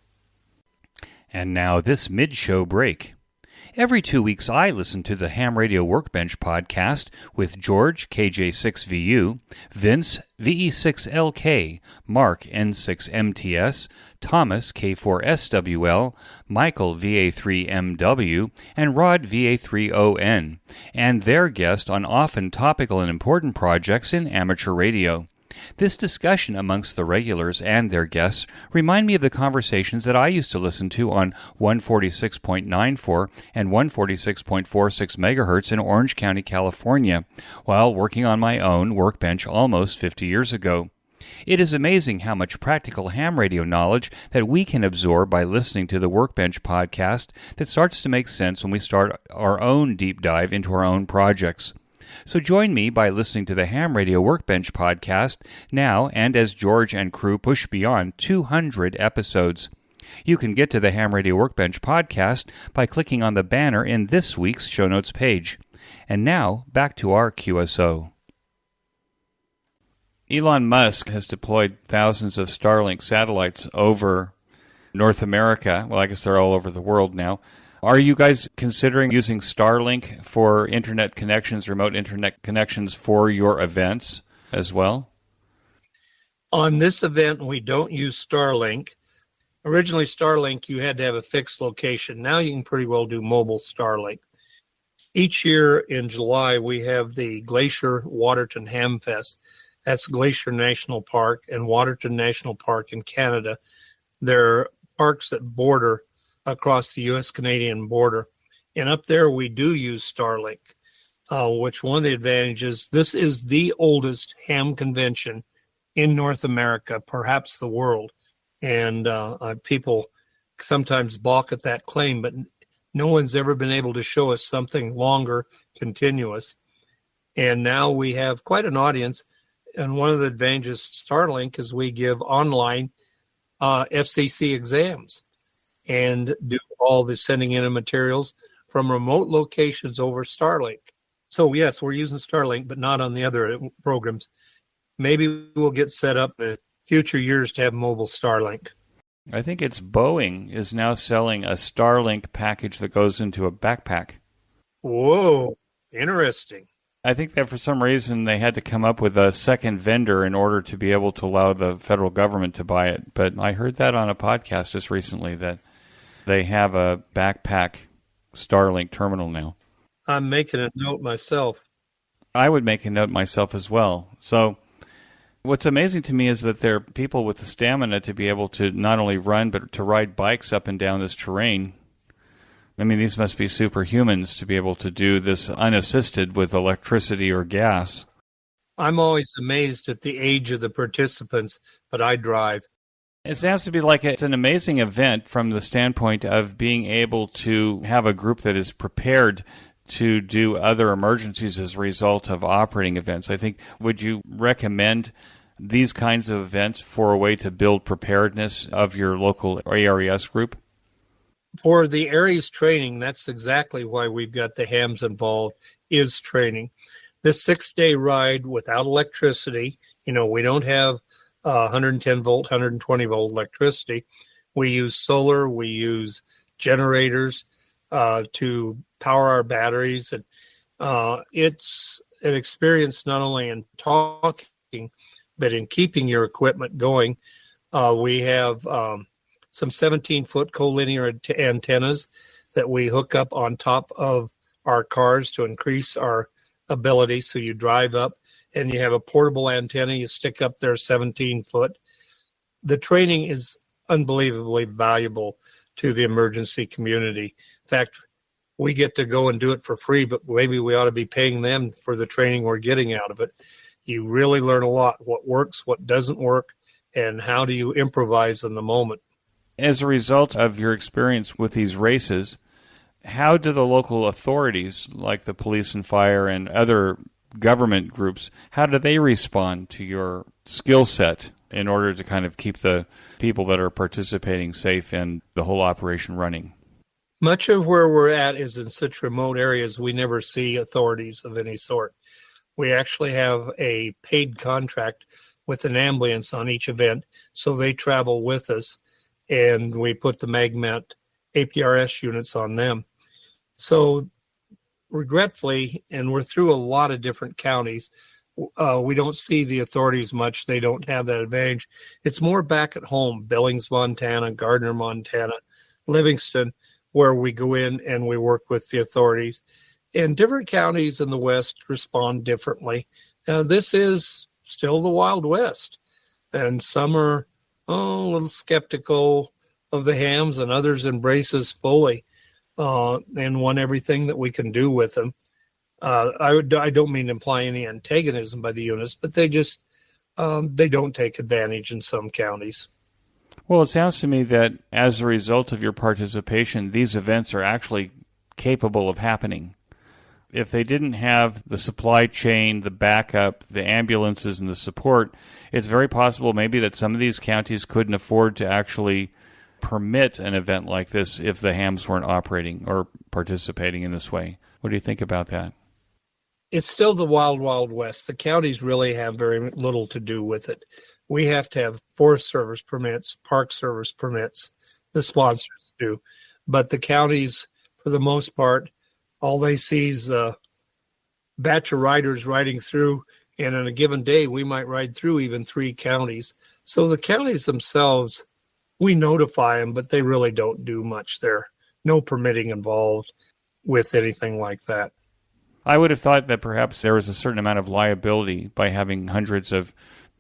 And now this mid-show break. Every 2 weeks I listen to the Ham Radio Workbench podcast with George, KJ6VU, Vince, VE6LK, Mark, N6MTS, Thomas, K4SWL, Michael, VA3MW, and Rod, VA3ON, and their guest on often topical and important projects in amateur radio. This discussion amongst the regulars and their guests remind me of the conversations that I used to listen to on 146.94 and 146.46 megahertz in Orange County, California, while working on my own workbench almost 50 years ago. It is amazing how much practical ham radio knowledge that we can absorb by listening to the Workbench podcast that starts to make sense when we start our own deep dive into our own projects. So join me by listening to the Ham Radio Workbench podcast now and as George and crew push beyond 200 episodes. You can get to the Ham Radio Workbench podcast by clicking on the banner in this week's show notes page. And now, back to our QSO. Elon Musk has deployed thousands of Starlink satellites over North America. Well, I guess they're all over the world now. Are you guys considering using Starlink for internet connections, remote internet connections for your events as well? On this event, we don't use Starlink. Originally, Starlink, you had to have a fixed location. Now you can pretty well do mobile Starlink. Each year in July, we have the Glacier Waterton Ham Fest. That's Glacier National Park and Waterton National Park in Canada. They're parks that border across the U.S.-Canadian border. And up there, we do use Starlink, which one of the advantages, this is the oldest ham convention in North America, perhaps the world. And people sometimes balk at that claim, but no one's ever been able to show us something longer, continuous. And now we have quite an audience. And one of the advantages of Starlink is we give online FCC exams and do all the sending in of materials from remote locations over Starlink. So yes, we're using Starlink, but not on the other programs. Maybe we'll get set up in future years to have mobile Starlink. I think it's Boeing is now selling a Starlink package that goes into a backpack. Whoa, interesting. I think that for some reason they had to come up with a second vendor in order to be able to allow the federal government to buy it. But I heard that on a podcast just recently that they have a backpack Starlink terminal now. I'm making a note myself. I would make a note myself as well. So what's amazing to me is that there are people with the stamina to be able to not only run, but to ride bikes up and down this terrain. I mean, these must be superhumans to be able to do this unassisted with electricity or gas. I'm always amazed at the age of the participants, but I drive. It sounds to be like it's an amazing event from the standpoint of being able to have a group that is prepared to do other emergencies as a result of operating events. I think, would you recommend these kinds of events for a way to build preparedness of your local ARES group? For the ARES training, that's exactly why we've got the hams involved, is training. This 6-day ride without electricity, we don't have 110 volt, 120 volt electricity. We use solar, we use generators to power our batteries. And it's an experience not only in talking, but in keeping your equipment going. We have some 17-foot collinear antennas that we hook up on top of our cars to increase our ability. So you drive up and you have a portable antenna, you stick up there 17 foot. The training is unbelievably valuable to the emergency community. In fact, we get to go and do it for free, but maybe we ought to be paying them for the training we're getting out of it. You really learn a lot, what works, what doesn't work, and how do you improvise in the moment. As a result of your experience with these races, how do the local authorities, like the police and fire and other government groups, how do they respond to your skill set in order to kind of keep the people that are participating safe and the whole operation running? Much of where we're at is in such remote areas we never see authorities of any sort. We actually have a paid contract with an ambulance on each event, so they travel with us, and we put the MagMat APRS units on them. So regretfully, and we're through a lot of different counties, we don't see the authorities much. They don't have that advantage. It's more back at home, Billings, Montana, Gardner, Montana, Livingston, where we go in and we work with the authorities. And different counties in the West respond differently. This is still the Wild West. And some are a little skeptical of the hams, and others embrace us fully and want everything that we can do with them. I don't mean to imply any antagonism by the units, but they just they don't take advantage in some counties. Well, it sounds to me that as a result of your participation, these events are actually capable of happening. If they didn't have the supply chain, the backup, the ambulances, and the support, it's very possible maybe that some of these counties couldn't afford to actually permit an event like this if the hams weren't operating or participating in this way. What do you think about that? It's still the wild, wild west. The counties really have very little to do with it. We have to have Forest Service permits, Park Service permits, the sponsors do. But the counties, for the most part, all they see is a batch of riders riding through, And in a given day, we might ride through even 3 counties. So the counties themselves, we notify them, but they really don't do much there. No permitting involved with anything like that. I would have thought that perhaps there was a certain amount of liability by having hundreds of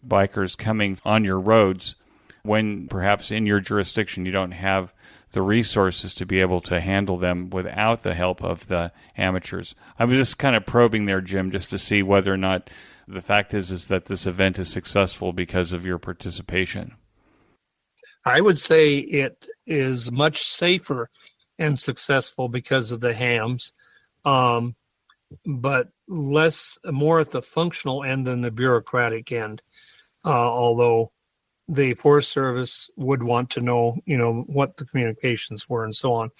bikers coming on your roads when perhaps in your jurisdiction you don't have the resources to be able to handle them without the help of the amateurs. I was just kind of probing there, Jim, just to see whether or not the fact is that this event is successful because of your participation. I would say it is much safer and successful because of the hams, but more at the functional end than the bureaucratic end. Although the Forest Service would want to know, what the communications were and so on.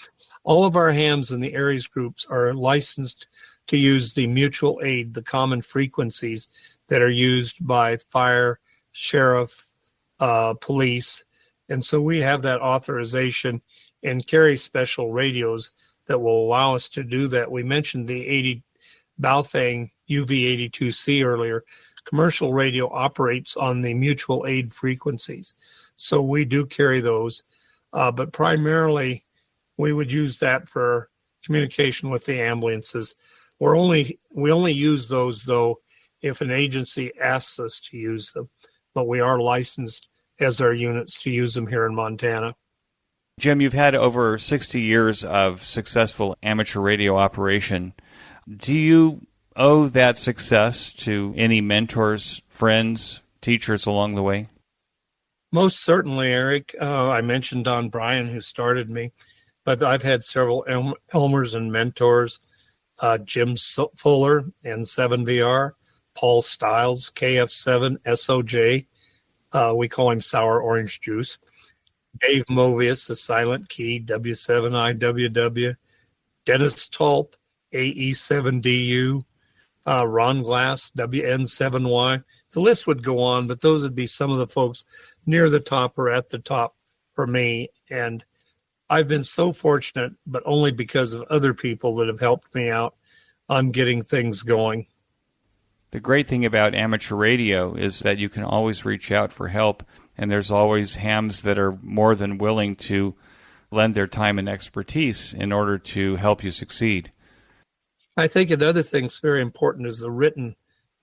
All of our hams in the Aries groups are licensed to use the mutual aid, the common frequencies that are used by fire, sheriff, police. And so we have that authorization and carry special radios that will allow us to do that. We mentioned the 80 Baofeng UV82C earlier. Commercial radio operates on the mutual aid frequencies. So we do carry those. But primarily, we would use that for communication with the ambulances. We only use those, though, if an agency asks us to use them. But we are licensed as our units to use them here in Montana. Jim, you've had over 60 years of successful amateur radio operation. Do you owe that success to any mentors, friends, teachers along the way? Most certainly, Eric. I mentioned Don Bryan, who started me, but I've had several Elmers and mentors, Jim Fuller and 7VR, Paul Stiles, KF7, SOJ. We call him Sour Orange Juice. Dave Movius, the Silent Key, W7IWW. Dennis Tulp, AE7DU. Ron Glass, WN7Y. The list would go on, but those would be some of the folks near the top or at the top for me. And I've been so fortunate, but only because of other people that have helped me out on getting things going. The great thing about amateur radio is that you can always reach out for help, and there's always hams that are more than willing to lend their time and expertise in order to help you succeed. I think another thing that's very important is the written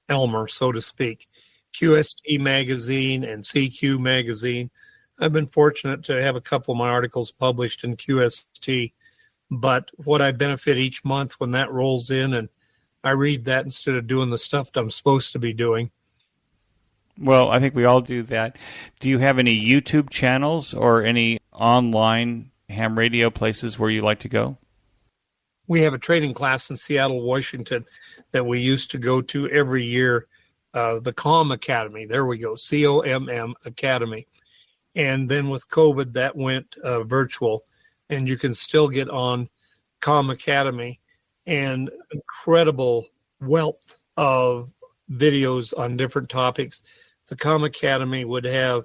Elmer, so to speak. QST magazine and CQ magazine. I've been fortunate to have a couple of my articles published in QST, but what I benefit each month when that rolls in and I read that instead of doing the stuff that I'm supposed to be doing. Well, I think we all do that. Do you have any YouTube channels or any online ham radio places where you like to go? We have a training class in Seattle, Washington that we used to go to every year, the COM Academy. There we go, COMM Academy. And then with COVID, that went virtual, and you can still get on COM Academy, and incredible wealth of videos on different topics. The COM Academy would have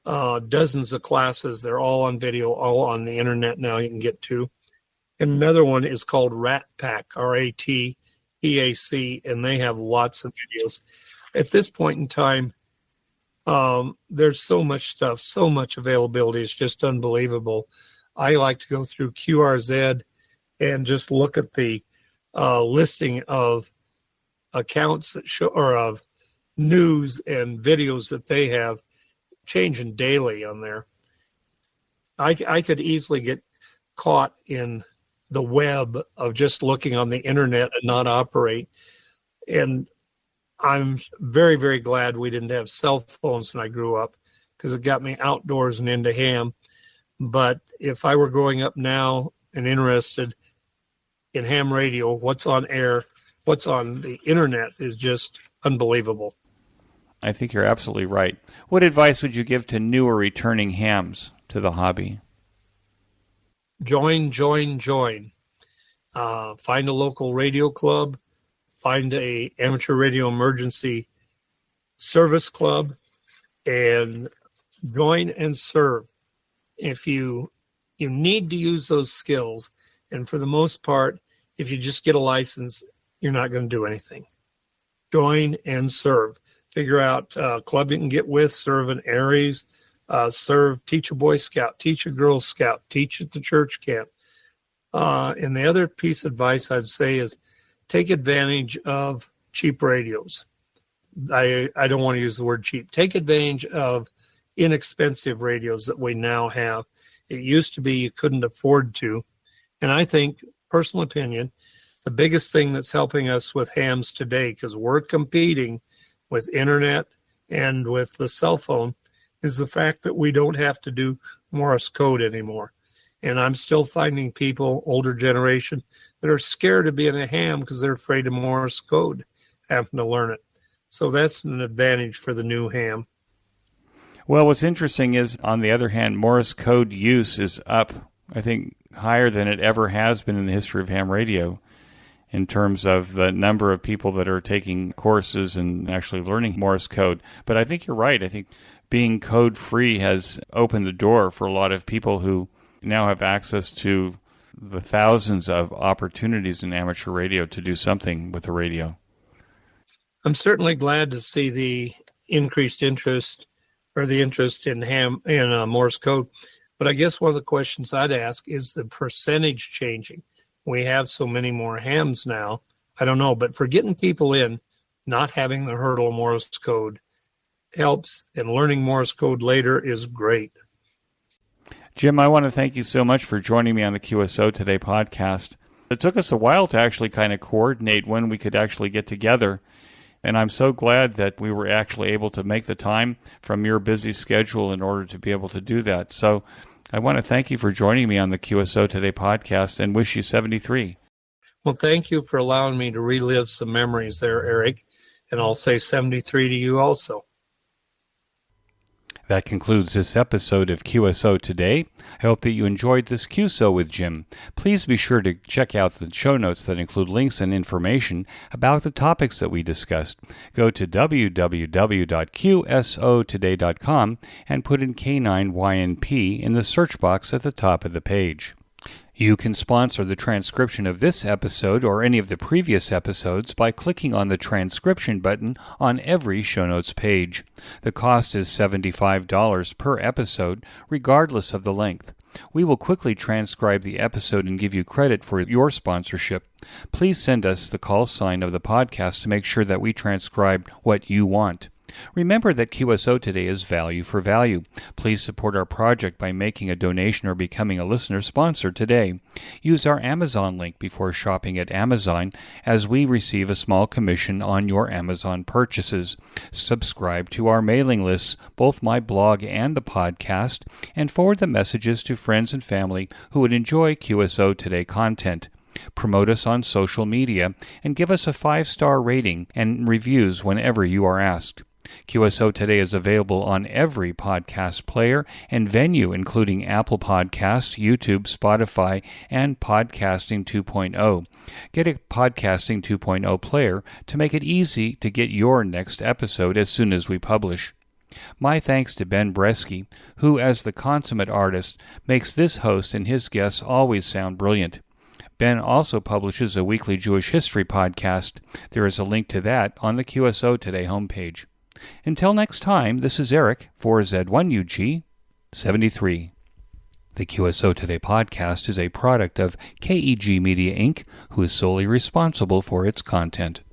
dozens of classes. They're all on video, all on the internet now you can get to. And another one is called Rat Pack, RATEAC, and they have lots of videos. At this point in time, there's so much stuff, so much availability. It's just unbelievable. I like to go through QRZ and just look at the listing of accounts that show, or of news and videos that they have changing daily on there. I could easily get caught in the web of just looking on the internet and not operate. And I'm very, very glad we didn't have cell phones when I grew up, because it got me outdoors and into ham. But if I were growing up now and interested in ham radio, what's on air, what's on the internet is just unbelievable. I think you're absolutely right. What advice would you give to new or returning hams to the hobby? Join. Find a local radio club. Find a amateur radio emergency service club, and join and serve. If you need to use those skills, and for the most part, if you just get a license, you're not going to do anything. join and serve. Figure out a club you can get with, serve in Aries, teach a Boy Scout, teach a Girl Scout, teach at the church camp. And the other piece of advice I'd say is take advantage of cheap radios. I don't want to use the word cheap. Take advantage of inexpensive radios that we now have. It used to be you couldn't afford to. And I think, personal opinion, the biggest thing that's helping us with hams today, because we're competing with internet and with the cell phone, is the fact that we don't have to do Morse code anymore. And I'm still finding people, older generation, that are scared of being a ham because they're afraid of Morse code, having to learn it. So that's an advantage for the new ham. Well, what's interesting is, on the other hand, Morse code use is up, I think, higher than it ever has been in the history of ham radio in terms of the number of people that are taking courses and actually learning Morse code. But I think you're right. I think being code-free has opened the door for a lot of people who now have access to the thousands of opportunities in amateur radio to do something with the radio. I'm certainly glad to see the increased interest or the interest in Morse code. But I guess one of the questions I'd ask is the percentage changing. We have so many more hams now. I don't know, but for getting people in, not having the hurdle of Morse code helps, and learning Morse code later is great. Jim, I want to thank you so much for joining me on the QSO Today podcast. It took us a while to actually kind of coordinate when we could actually get together. And I'm so glad that we were actually able to make the time from your busy schedule in order to be able to do that. So I want to thank you for joining me on the QSO Today podcast and wish you 73. Well, thank you for allowing me to relive some memories there, Eric. And I'll say 73 to you also. That concludes this episode of QSO Today. I hope that you enjoyed this QSO with Jim. Please be sure to check out the show notes that include links and information about the topics that we discussed. Go to www.qsotoday.com and put in K9YNP in the search box at the top of the page. You can sponsor the transcription of this episode or any of the previous episodes by clicking on the transcription button on every show notes page. The cost is $75 per episode, regardless of the length. We will quickly transcribe the episode and give you credit for your sponsorship. Please send us the call sign of the podcast to make sure that we transcribe what you want. Remember that QSO Today is value for value. Please support our project by making a donation or becoming a listener sponsor today. Use our Amazon link before shopping at Amazon, as we receive a small commission on your Amazon purchases. Subscribe to our mailing lists, both my blog and the podcast, and forward the messages to friends and family who would enjoy QSO Today content. Promote us on social media and give us a 5-star rating and reviews whenever you are asked. QSO Today is available on every podcast player and venue, including Apple Podcasts, YouTube, Spotify, and Podcasting 2.0. Get a Podcasting 2.0 player to make it easy to get your next episode as soon as we publish. My thanks to Ben Bresky, who, as the consummate artist, makes this host and his guests always sound brilliant. Ben also publishes a weekly Jewish history podcast. There is a link to that on the QSO Today homepage. Until next time, this is Eric, 4Z1UG, 73. The QSO Today podcast is a product of KEG Media Inc., who is solely responsible for its content.